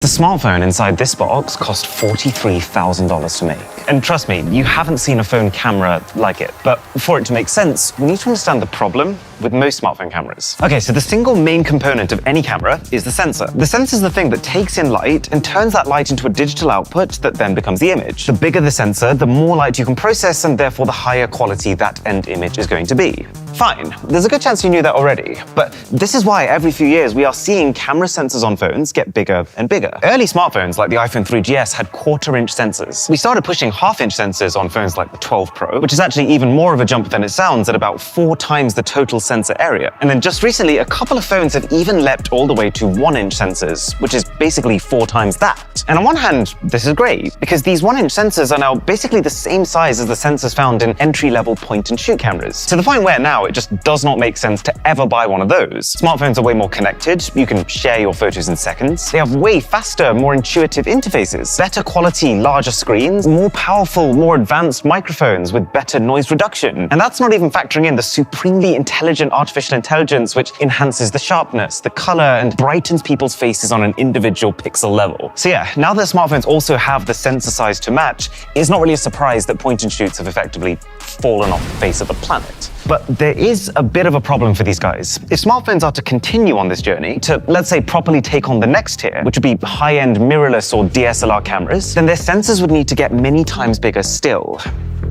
The smartphone inside this box cost $43,000 to make. And trust me, you haven't seen a phone camera like it. But for it to make sense, we need to understand the problem with most smartphone cameras. Okay, so the single main component of any camera is the sensor. The sensor is the thing that takes in light and turns that light into a digital output that then becomes the image. The bigger the sensor, the more light you can process, and therefore the higher quality that end image is going to be. Fine, there's a good chance you knew that already. But this is why every few years we are seeing camera sensors on phones get bigger and bigger. Early smartphones like the iPhone 3GS had quarter-inch sensors. We started pushing half-inch sensors on phones like the 12 Pro, which is actually even more of a jump than it sounds at about 4 times the total sensor area. And then just recently, a couple of phones have even leapt all the way to 1-inch sensors, which is basically 4 times that. And on one hand, this is great, because these 1-inch sensors are now basically the same size as the sensors found in entry-level point-and-shoot cameras, to the point where now it just does not make sense to ever buy one of those. Smartphones are way more connected, you can share your photos in seconds, they have way faster, more intuitive interfaces, better quality, larger screens, more powerful, more advanced microphones with better noise reduction. And that's not even factoring in the supremely intelligent artificial intelligence which enhances the sharpness, the color, and brightens people's faces on an individual pixel level. So yeah, now that smartphones also have the sensor size to match, it's not really a surprise that point-and-shoots have effectively fallen off the face of the planet. But there is a bit of a problem for these guys. If smartphones are to continue on this journey, to, let's say, properly take on the next tier, which would be high-end mirrorless or DSLR cameras, then their sensors would need to get many times bigger still.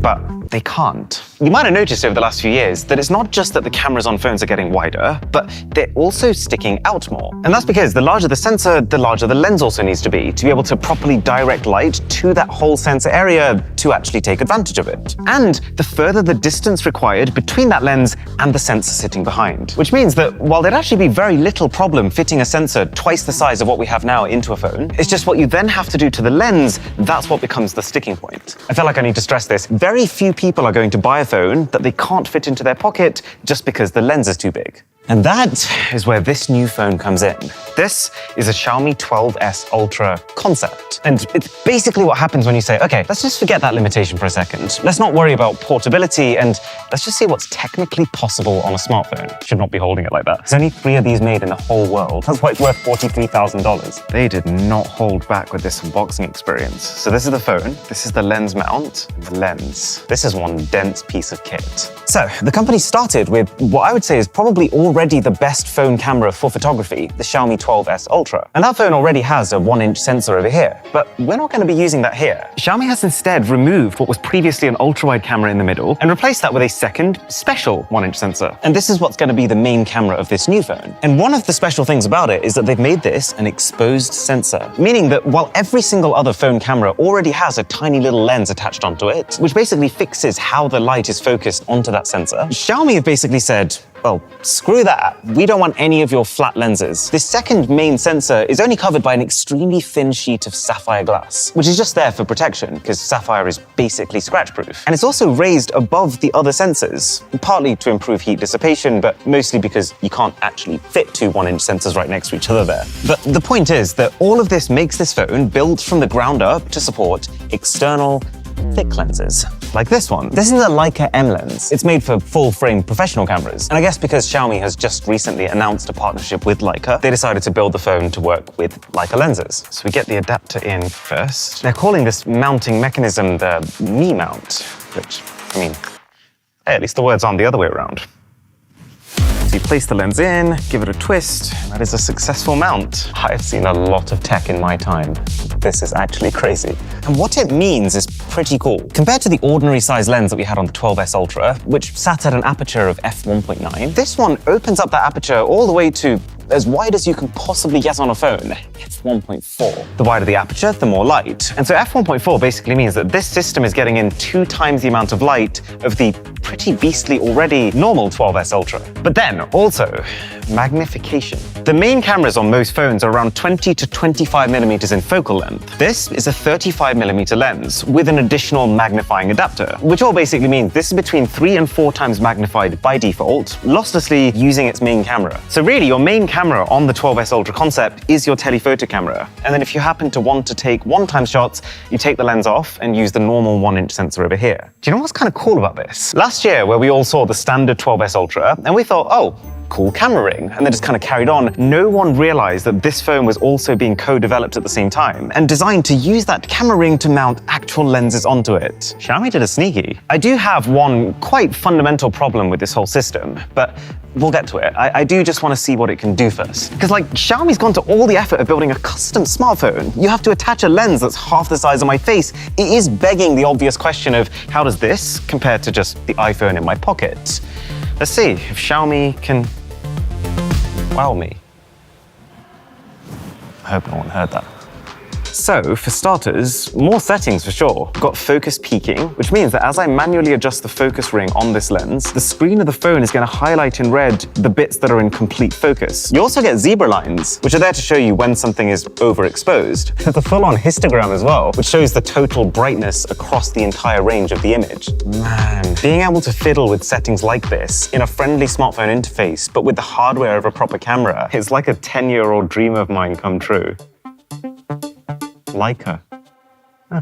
But they can't. You might have noticed over the last few years that it's not just that the cameras on phones are getting wider, but they're also sticking out more. And that's because the larger the sensor, the larger the lens also needs to be able to properly direct light to that whole sensor area to actually take advantage of it. And the further the distance required between that lens and the sensor sitting behind. Which means that while there'd actually be very little problem fitting a sensor twice the size of what we have now into a phone, it's just what you then have to do to the lens, that's what becomes the sticking point. I feel like I need to stress this. Very few people are going to buy a phone that they can't fit into their pocket just because the lens is too big. And that is where this new phone comes in. This is a Xiaomi 12S Ultra concept. And it's basically what happens when you say, okay, let's just forget that limitation for a second. Let's not worry about portability and let's just see what's technically possible on a smartphone. Should not be holding it like that. There's only 3 of these made in the whole world. That's why it's worth $43,000. They did not hold back with this unboxing experience. So this is the phone, this is the lens mount, and the lens. This is one dense piece of kit. So the company started with what I would say is probably already the best phone camera for photography, the Xiaomi 12S Ultra. And that phone already has a 1-inch sensor over here, but we're not going to be using that here. Xiaomi has instead removed what was previously an ultra-wide camera in the middle and replaced that with a second, special 1-inch sensor. And this is what's going to be the main camera of this new phone. And one of the special things about it is that they've made this an exposed sensor, meaning that while every single other phone camera already has a tiny little lens attached onto it, which basically fixes how the light is focused onto that sensor, Xiaomi have basically said, well, screw that. We don't want any of your flat lenses. This second main sensor is only covered by an extremely thin sheet of sapphire glass, which is just there for protection because sapphire is basically scratch-proof. And it's also raised above the other sensors, partly to improve heat dissipation, but mostly because you can't actually fit 2 1-inch sensors right next to each other there. But the point is that all of this makes this phone built from the ground up to support external thick lenses, like this one. This is a Leica M lens. It's made for full-frame professional cameras. And I guess because Xiaomi has just recently announced a partnership with Leica, they decided to build the phone to work with Leica lenses. So we get the adapter in first. They're calling this mounting mechanism the Mi mount, which, I mean, hey, at least the words aren't the other way around. So you place the lens in, give it a twist, and that is a successful mount. I've seen a lot of tech in my time. This is actually crazy. And what it means is pretty cool. Compared to the ordinary size lens that we had on the 12S Ultra, which sat at an aperture of f1.9, this one opens up that aperture all the way to as wide as you can possibly get on a phone, f1.4. The wider the aperture, the more light. And so f1.4 basically means that this system is getting in 2 times the amount of light of the pretty beastly already normal 12S Ultra. But then also, magnification. The main cameras on most phones are around 20 to 25 millimeters in focal length. This is a 35 millimeter lens with an additional magnifying adapter, which all basically means this is between 3 and 4 times magnified by default, losslessly using its main camera. So really, your main camera on the 12S Ultra concept is your telephoto camera. And then if you happen to want to take 1-time shots, you take the lens off and use the normal 1-inch sensor over here. Do you know what's kind of cool about this? Last year, where we all saw the standard 12S Ultra, and we thought, oh, cool camera ring, and then just kind of carried on. No one realized that this phone was also being co-developed at the same time and designed to use that camera ring to mount actual lenses onto it. Xiaomi did a sneaky. I do have one quite fundamental problem with this whole system, but we'll get to it. I do just want to see what it can do first. Because like, Xiaomi's gone to all the effort of building a custom smartphone. You have to attach a lens that's half the size of my face. It is begging the obvious question of, how does this compare to just the iPhone in my pocket? Let's see if Xiaomi can wow me. I hope no one heard that. So, for starters, more settings for sure. We've got focus peaking, which means that as I manually adjust the focus ring on this lens, the screen of the phone is going to highlight in red the bits that are in complete focus. You also get zebra lines, which are there to show you when something is overexposed. There's a full-on histogram as well, which shows the total brightness across the entire range of the image. Man, being able to fiddle with settings like this in a friendly smartphone interface, but with the hardware of a proper camera, it's like a 10-year-old dream of mine come true. Leica. Huh.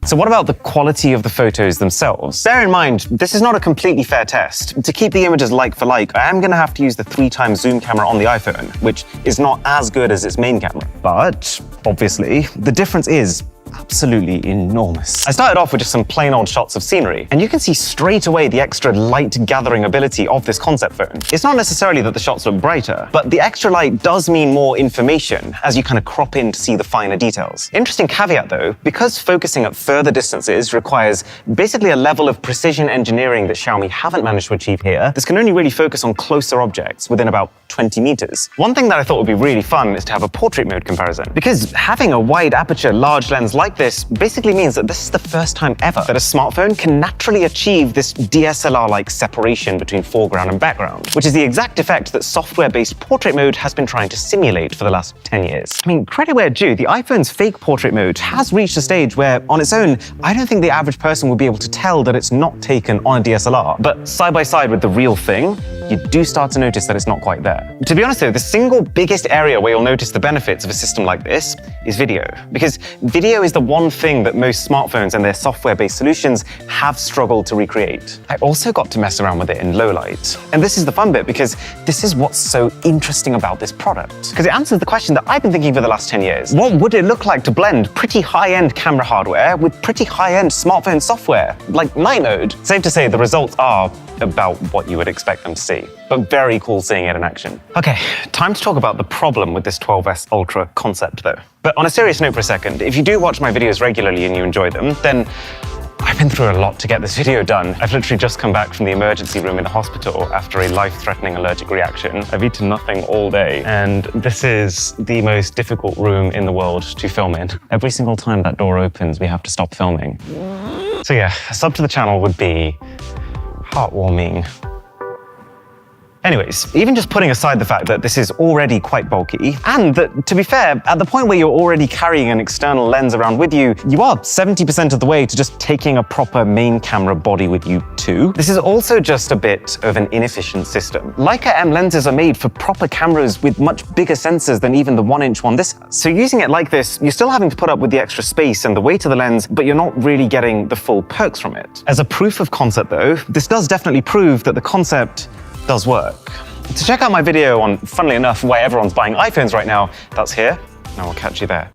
So what about the quality of the photos themselves? Bear in mind, this is not a completely fair test. To keep the images like for like, I am going to have to use the 3x zoom camera on the iPhone, which is not as good as its main camera. But obviously, the difference is absolutely enormous. I started off with just some plain old shots of scenery, and you can see straight away the extra light gathering ability of this concept phone. It's not necessarily that the shots look brighter, but the extra light does mean more information as you kind of crop in to see the finer details. Interesting caveat though, because focusing at further distances requires basically a level of precision engineering that Xiaomi haven't managed to achieve here, this can only really focus on closer objects within about 20 meters. One thing that I thought would be really fun is to have a portrait mode comparison, because having a wide aperture large lens like this basically means that this is the first time ever that a smartphone can naturally achieve this DSLR-like separation between foreground and background, which is the exact effect that software-based portrait mode has been trying to simulate for the last 10 years. I mean, credit where due, the iPhone's fake portrait mode has reached a stage where, on its own, I don't think the average person would be able to tell that it's not taken on a DSLR. But side by side with the real thing, you do start to notice that it's not quite there. To be honest though, the single biggest area where you'll notice the benefits of a system like this is video. Because video is the one thing that most smartphones and their software-based solutions have struggled to recreate. I also got to mess around with it in low light. And this is the fun bit, because this is what's so interesting about this product. Because it answers the question that I've been thinking for the last 10 years. What would it look like to blend pretty high-end camera hardware with pretty high-end smartphone software, like night mode? Safe to say the results are about what you would expect them to see, but very cool seeing it in action. Okay, time to talk about the problem with this 12S Ultra concept though. But on a serious note for a second, if you do watch my videos regularly and you enjoy them, then I've been through a lot to get this video done. I've literally just come back from the emergency room in the hospital after a life-threatening allergic reaction. I've eaten nothing all day, and this is the most difficult room in the world to film in. Every single time that door opens, we have to stop filming. So yeah, a sub to the channel would be heartwarming. Anyways, even just putting aside the fact that this is already quite bulky, and that, to be fair, at the point where you're already carrying an external lens around with you, you are 70% of the way to just taking a proper main camera body with you too. This is also just a bit of an inefficient system. Leica M lenses are made for proper cameras with much bigger sensors than even the 1-inch one this has. So using it like this, you're still having to put up with the extra space and the weight of the lens, but you're not really getting the full perks from it. As a proof of concept though, this does definitely prove that the concept does work. To check out my video on, funnily enough, why everyone's buying iPhones right now, that's here, and I will catch you there.